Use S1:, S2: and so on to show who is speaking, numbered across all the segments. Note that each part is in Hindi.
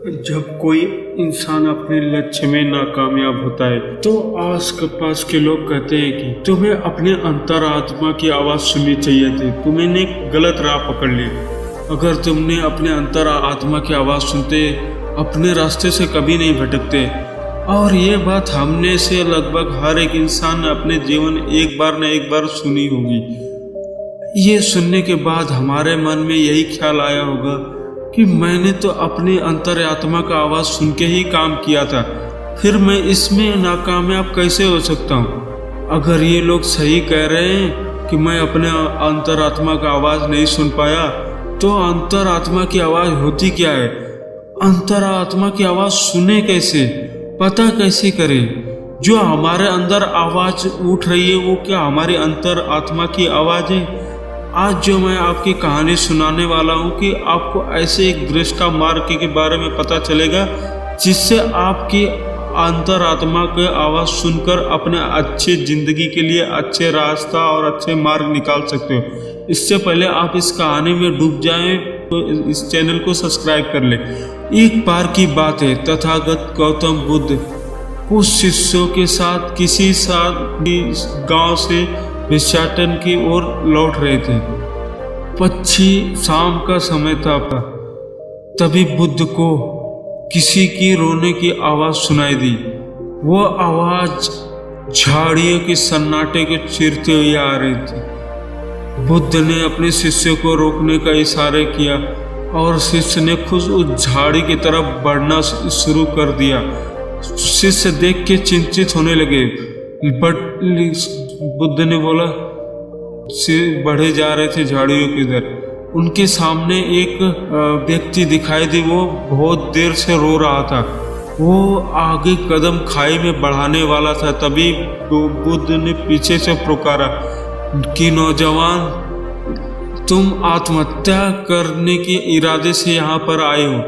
S1: जब कोई इंसान अपने लक्ष्य में नाकामयाब होता है तो आस पास के लोग कहते हैं कि तुम्हें अपने अंतरात्मा की आवाज़ सुननी चाहिए थी, तुमने गलत राह पकड़ ली। अगर तुमने अपने अंतरात्मा की आवाज़ सुनते अपने रास्ते से कभी नहीं भटकते। और ये बात हमने से लगभग हर एक इंसान ने अपने जीवन एक बार न एक बार सुनी होगी। ये सुनने के बाद हमारे मन में यही ख्याल आया होगा कि मैंने तो अपनी अंतरात्मा का आवाज़ सुन के ही काम किया था, फिर मैं इसमें नाकामयाब कैसे हो सकता हूँ। अगर ये लोग सही कह रहे हैं कि मैं अपने अंतरात्मा का आवाज़ नहीं सुन पाया, तो अंतरात्मा की आवाज़ होती क्या है? अंतरात्मा की आवाज़ सुने कैसे, पता कैसे करें? जो हमारे अंदर आवाज़ उठ रही है वो क्या हमारी अंतरात्मा की आवाज़ है? आज जो मैं आपकी कहानी सुनाने वाला हूँ कि आपको ऐसे एक दृष्टा मार्ग के बारे में पता चलेगा जिससे आपकी अंतरात्मा की आवाज़ सुनकर अपने अच्छी ज़िंदगी के लिए अच्छे रास्ता और अच्छे मार्ग निकाल सकते हो। इससे पहले आप इस कहानी में डूब जाएं तो इस चैनल को सब्सक्राइब कर लें। एक बार की बात है, तथागत गौतम बुद्ध कुछ शिष्यों के साथ किसी गांव से भिक्षाटन की ओर लौट रहे थे। पक्षी शाम का समय था। तभी बुद्ध को किसी की रोने की आवाज़ सुनाई दी। वो आवाज़ झाड़ियों के सन्नाटे को चीरते हुए आ रही थी। बुद्ध ने अपने शिष्य को रोकने का इशारा किया और शिष्य ने खुद उस झाड़ी की तरफ बढ़ना शुरू कर दिया। शिष्य देख के चिंतित होने लगे, बट बुद्ध ने बोला बढ़े जा रहे थे झाड़ियों की तरफ। उनके सामने एक व्यक्ति दिखाई दी, वो बहुत देर से रो रहा था। वो आगे कदम खाई में बढ़ाने वाला था। तभी बुद्ध ने पीछे से पुकारा कि नौजवान, तुम आत्महत्या करने के इरादे से यहाँ पर आए हो।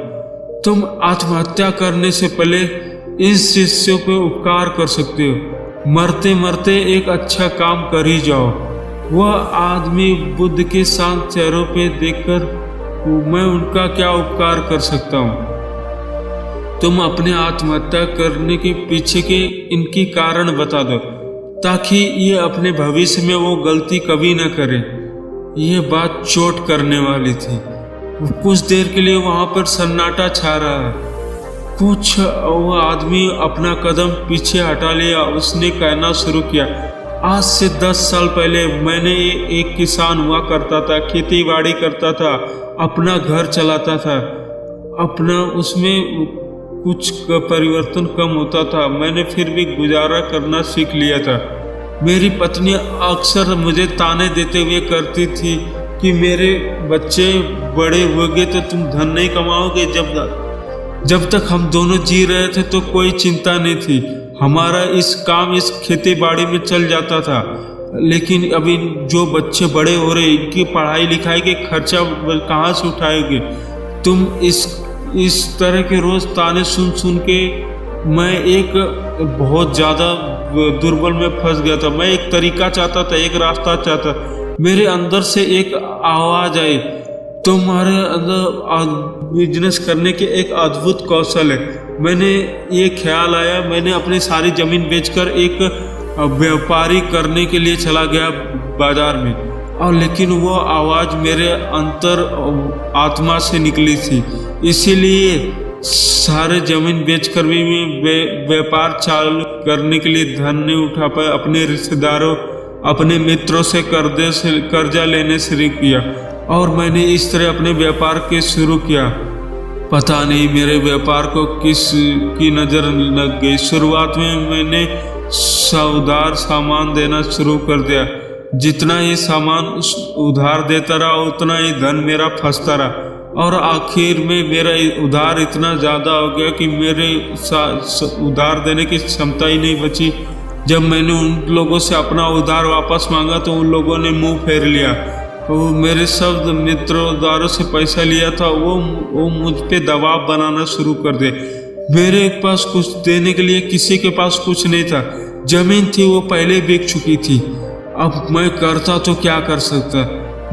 S1: तुम आत्महत्या करने से पहले इस शिष्य पे उपकार कर सकते हो। मरते मरते एक अच्छा काम कर ही जाओ। वह आदमी बुद्ध के शांत चेहरों पे देखकर, मैं उनका क्या उपकार कर सकता हूँ? तुम अपने आत्महत्या करने के पीछे के इनकी कारण बता दो, ताकि ये अपने भविष्य में वो गलती कभी न करे। ये बात चोट करने वाली थी। कुछ देर के लिए वहाँ पर सन्नाटा छा रहा है। कुछ वो आदमी अपना कदम पीछे हटा लिया। उसने कहना शुरू किया, आज से 10 साल पहले मैंने एक किसान हुआ करता था, खेती बाड़ी करता था, अपना घर चलाता था, अपना उसमें कुछ परिवर्तन कम होता था। मैंने फिर भी गुजारा करना सीख लिया था। मेरी पत्नी अक्सर मुझे ताने देते हुए करती थी कि मेरे बच्चे बड़े होंगे तो तुम धन नहीं कमाओगे। जब तक हम दोनों जी रहे थे तो कोई चिंता नहीं थी, हमारा इस खेती बाड़ी में चल जाता था। लेकिन अभी जो बच्चे बड़े हो रहे, इनकी पढ़ाई लिखाई के खर्चा कहाँ से उठाओगे? तुम इस तरह के रोज ताने सुन के मैं एक बहुत ज़्यादा दुर्बल में फंस गया था। मैं एक तरीका चाहता था, एक रास्ता चाहता। मेरे अंदर से एक आवाज़ आई, तुम्हारे अंदर बिजनेस करने के एक अद्भुत कौशल है। मैंने ये ख्याल आया, मैंने अपनी सारी ज़मीन बेचकर एक व्यापारी करने के लिए चला गया बाजार में। और लेकिन वो आवाज़ मेरे अंतर आत्मा से निकली थी। इसीलिए सारे ज़मीन बेचकर भी मैं व्यापार चालू करने के लिए धन नहीं उठा पाया। अपने रिश्तेदारों, अपने मित्रों से कर्जा लेने शुरू किया और मैंने इस तरह अपने व्यापार के शुरू किया। पता नहीं मेरे व्यापार को किस की नज़र लग गई। शुरुआत में मैंने उधार सामान देना शुरू कर दिया। जितना ही सामान उधार देता रहा उतना ही धन मेरा फंसता रहा और आखिर में मेरा उधार इतना ज़्यादा हो गया कि मेरे उधार देने की क्षमता ही नहीं बची। जब मैंने उन लोगों से अपना उधार वापस मांगा तो उन लोगों ने मुंह फेर लिया। वो मेरे सब मित्रों से पैसा लिया था, वो मुझ पे दबाव बनाना शुरू कर दे। मेरे पास कुछ देने के लिए किसी के पास कुछ नहीं था। जमीन थी वो पहले बिक चुकी थी। अब मैं करता तो क्या कर सकता?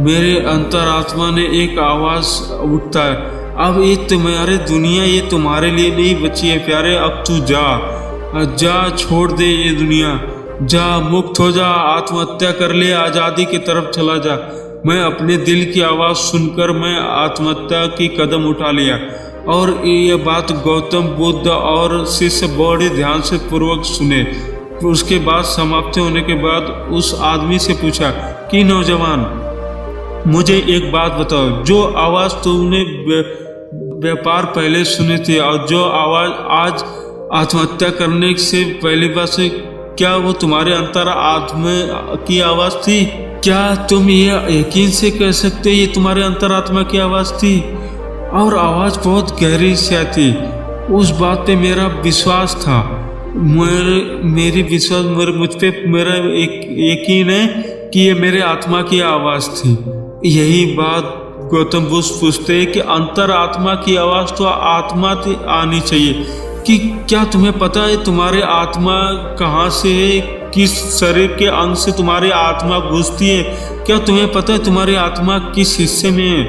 S1: मेरे अंतरात्मा ने एक आवाज़ उठता है, अब ये तुम्हारे दुनिया ये तुम्हारे लिए नहीं बची है प्यारे। अब तू जा, जा, छोड़ दे ये दुनिया, जा, मुक्त हो जा, आत्महत्या कर ले, आज़ादी की तरफ चला जा। मैं अपने दिल की आवाज़ सुनकर मैं आत्महत्या की कदम उठा लिया। और ये बात गौतम बुद्ध और शिष्य बड़े ध्यान से पूर्वक सुने। उसके बाद समाप्ति होने के बाद उस आदमी से पूछा कि नौजवान, मुझे एक बात बताओ, जो आवाज़ तुमने व्यापार पहले सुनी थी और जो आवाज़ आज आत्महत्या करने से पहली बार से, क्या वो तुम्हारे अंतर आत्मा की आवाज़ थी? क्या तुम ये यकीन से कह सकते ये तुम्हारे अंतरात्मा की आवाज़ थी? और आवाज़ बहुत गहरी सी थी। उस बात पे मेरा विश्वास था, मुझ पे मेरा एक यकीन है कि ये मेरे आत्मा की आवाज़ थी। यही बात गौतम बुद्ध पूछते हैं कि अंतरात्मा की आवाज़ तो आत्मा आनी चाहिए। कि क्या तुम्हें पता है तुम्हारे आत्मा कहाँ से है, किस शरीर के अंग से तुम्हारी आत्मा घुसती है? क्या तुम्हें पता है तुम्हारी आत्मा किस हिस्से में है?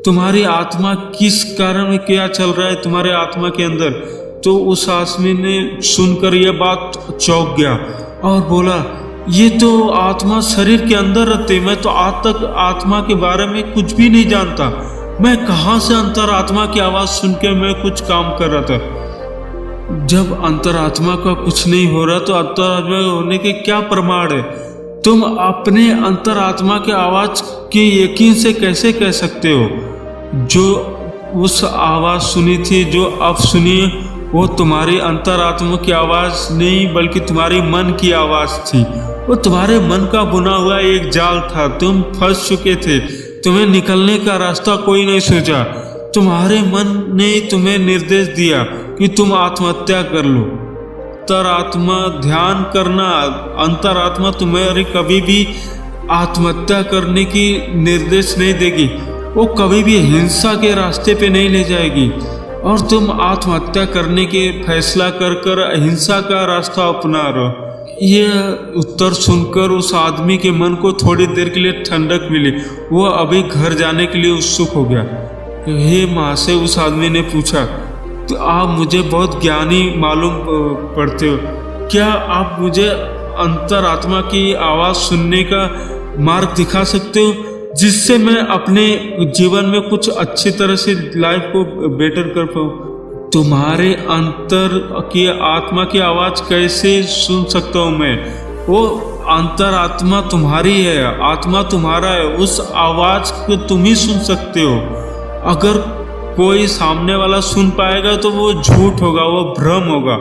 S1: तुम्हारी आत्मा किस कारण में क्या चल रहा है तुम्हारे आत्मा के अंदर? तो उस आदमी ने सुनकर यह बात चौंक गया और बोला, ये तो आत्मा शरीर के अंदर रहती, मैं तो आज तक आत्मा के बारे में कुछ भी नहीं जानता। मैं कहाँ से अंतरात्मा की आवाज़ सुन के मैं कुछ काम कर रहा था? जब अंतरात्मा का कुछ नहीं हो रहा तो अंतरात्मा होने के क्या प्रमाण है? तुम अपने अंतरात्मा की आवाज़ के यकीन से कैसे कह सकते हो? जो उस आवाज़ सुनी थी, जो अब सुनी, वो तुम्हारी अंतरात्मा की आवाज़ नहीं बल्कि तुम्हारी मन की आवाज़ थी। वो तुम्हारे मन का बुना हुआ एक जाल था। तुम फंस चुके थे, तुम्हें निकलने का रास्ता कोई नहीं सूझा। तुम्हारे मन ने तुम्हें निर्देश दिया कि तुम आत्महत्या कर लो। अंतरात्मा ध्यान करना, अंतरात्मा तुम्हारी कभी भी आत्महत्या करने की निर्देश नहीं देगी। वो कभी भी हिंसा के रास्ते पे नहीं ले जाएगी। और तुम आत्महत्या करने के फैसला कर कर हिंसा का रास्ता अपना रहो। यह उत्तर सुनकर उस आदमी के मन को थोड़ी देर के लिए ठंडक मिली। वो अभी घर जाने के लिए उत्सुक हो गया। हे महाशय, उस आदमी ने पूछा, तो आप मुझे बहुत ज्ञानी मालूम पड़ते हो, क्या आप मुझे अंतरात्मा की आवाज़ सुनने का मार्ग दिखा सकते हो जिससे मैं अपने जीवन में कुछ अच्छी तरह से लाइफ को बेटर कर पाऊँ? तुम्हारे अंतर की आत्मा की आवाज़ कैसे सुन सकता हूँ मैं? वो अंतरात्मा तुम्हारी है, आत्मा तुम्हारा है, उस आवाज़ को तुम ही सुन सकते हो। अगर कोई सामने वाला सुन पाएगा तो वो झूठ होगा, वो भ्रम होगा।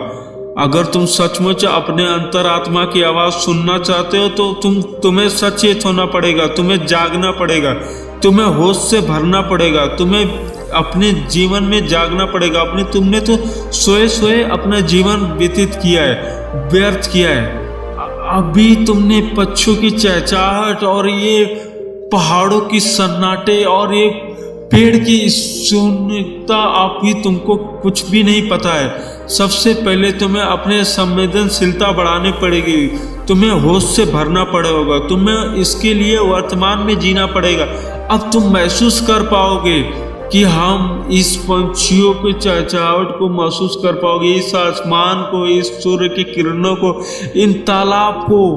S1: अगर तुम सचमुच अपने अंतरात्मा की आवाज़ सुनना चाहते हो तो तुम्हें सचेत होना पड़ेगा, तुम्हें जागना पड़ेगा, तुम्हें होश से भरना पड़ेगा, तुम्हें अपने जीवन में जागना पड़ेगा। तुमने तो सोए सोए अपना जीवन व्यतीत किया है, व्यर्थ किया है। अभी तुमने पक्षियों की चहचहाहट और ये पहाड़ों की सन्नाटे और ये पेड़ की शून्यता आप ही तुमको कुछ भी नहीं पता है। सबसे पहले तुम्हें अपने संवेदनशीलता बढ़ानी पड़ेगी, तुम्हें होश से भरना पड़ेगा, तुम्हें इसके लिए वर्तमान में जीना पड़ेगा। अब तुम महसूस कर पाओगे कि हम इस पंछियों की चहचहाहट को महसूस कर पाओगे, इस आसमान को, इस सूर्य की किरणों को, इन तालाब को।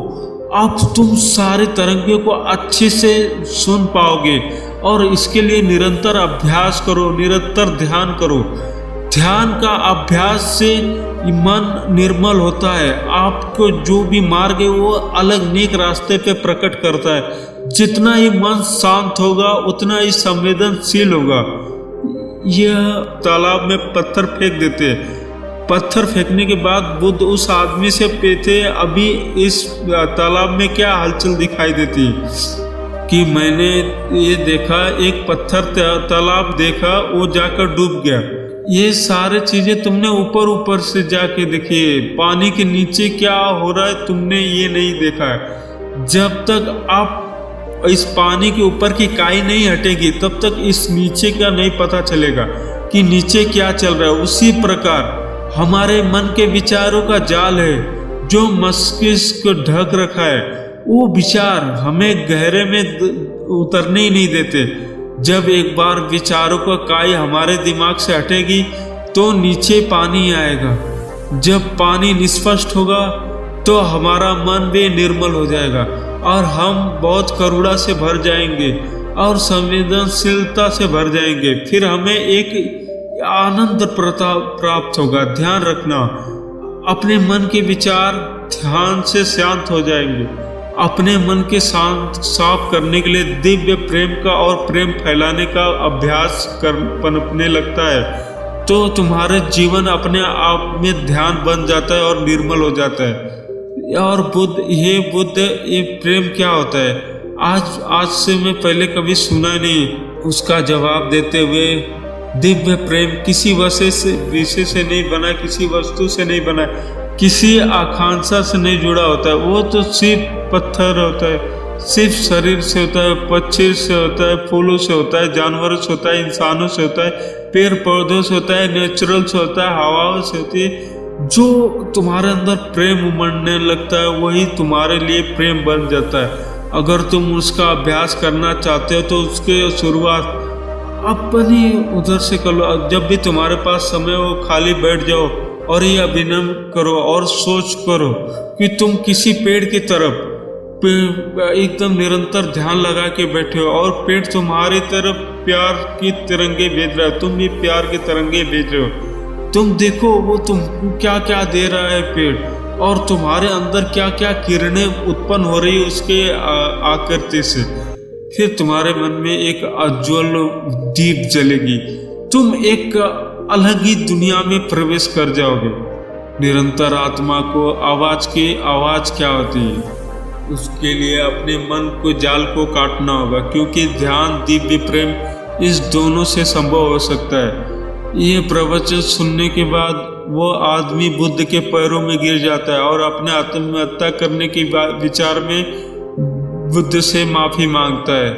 S1: अब तुम सारे तरंगों को अच्छे से सुन पाओगे। और इसके लिए निरंतर अभ्यास करो, निरंतर ध्यान करो। ध्यान का अभ्यास से मन निर्मल होता है। आपको जो भी मार्ग है वो अलग नेक रास्ते पे प्रकट करता है। जितना ही मन शांत होगा उतना ही संवेदनशील होगा। यह तालाब में पत्थर फेंक देते हैं। पत्थर फेंकने के बाद बुद्ध उस आदमी से पूछते, अभी इस तालाब में क्या हलचल दिखाई देती है? कि मैंने ये देखा, एक पत्थर तालाब देखा, वो जाकर डूब गया। ये सारे चीजें तुमने ऊपर ऊपर से जाके देखी है, पानी के नीचे क्या हो रहा है तुमने ये नहीं देखा है। जब तक आप इस पानी के ऊपर की काई नहीं हटेगी तब तक इस नीचे का नहीं पता चलेगा कि नीचे क्या चल रहा है। उसी प्रकार हमारे मन के विचारों का जाल है जो मस्तिष्क को ढक रखा है। वो विचार हमें गहरे में उतरने ही नहीं देते। जब एक बार विचारों का काई हमारे दिमाग से हटेगी तो नीचे पानी आएगा। जब पानी निष्पष्ट होगा तो हमारा मन भी निर्मल हो जाएगा और हम बहुत करुणा से भर जाएंगे और संवेदनशीलता से भर जाएंगे। फिर हमें एक आनंद प्राप्त होगा। ध्यान रखना, अपने मन के विचार ध्यान से शांत हो जाएंगे। अपने मन के साफ करने के लिए दिव्य प्रेम का और प्रेम फैलाने का अभ्यास पनपने लगता है तो तुम्हारे जीवन अपने आप में ध्यान बन जाता है और निर्मल हो जाता है। और बुद्ध ये प्रेम क्या होता है? आज से मैं पहले कभी सुना नहीं। उसका जवाब देते हुए, दिव्य प्रेम किसी विषय से नहीं बना, किसी वस्तु से नहीं बना, किसी आकांक्षा से नहीं जुड़ा होता है। वो तो सिर्फ पत्थर होता है, सिर्फ शरीर से होता है, पक्षी से होता है, फूलों से होता है, जानवरों से होता है, इंसानों से होता है, पेड़ पौधों से होता है, नेचुरल से होता है, हवाओं से होती है। जो तुम्हारे अंदर प्रेम उमड़ने लगता है वही तुम्हारे लिए प्रेम बन जाता है। अगर तुम उसका अभ्यास करना चाहते हो तो उसके शुरुआत अपनी उधर से कर लो। जब भी तुम्हारे पास समय हो खाली बैठ जाओ और ये अभिनय करो और सोच करो कि तुम किसी पेड़ की तरफ एकदम निरंतर ध्यान लगा के बैठे हो और पेड़ तुम्हारी तरफ प्यार की तिरंगे भेज रहा है, तुम भी प्यार के तिरंगे भेज रहे हो। तुम देखो वो तुमको क्या क्या दे रहा है पेड़, और तुम्हारे अंदर क्या क्या किरणें उत्पन्न हो रही है उसके आकृति से। फिर तुम्हारे मन में एक उज्ज्वल दीप जलेगी, तुम एक अलग ही दुनिया में प्रवेश कर जाओगे। निरंतर आत्मा को आवाज क्या होती है, उसके लिए अपने मन को जाल को काटना होगा, क्योंकि ध्यान दिव्य प्रेम इस दोनों से संभव हो सकता है। ये प्रवचन सुनने के बाद वो आदमी बुद्ध के पैरों में गिर जाता है और अपने आत्महत्या करने के विचार में बुद्ध से माफी मांगता है।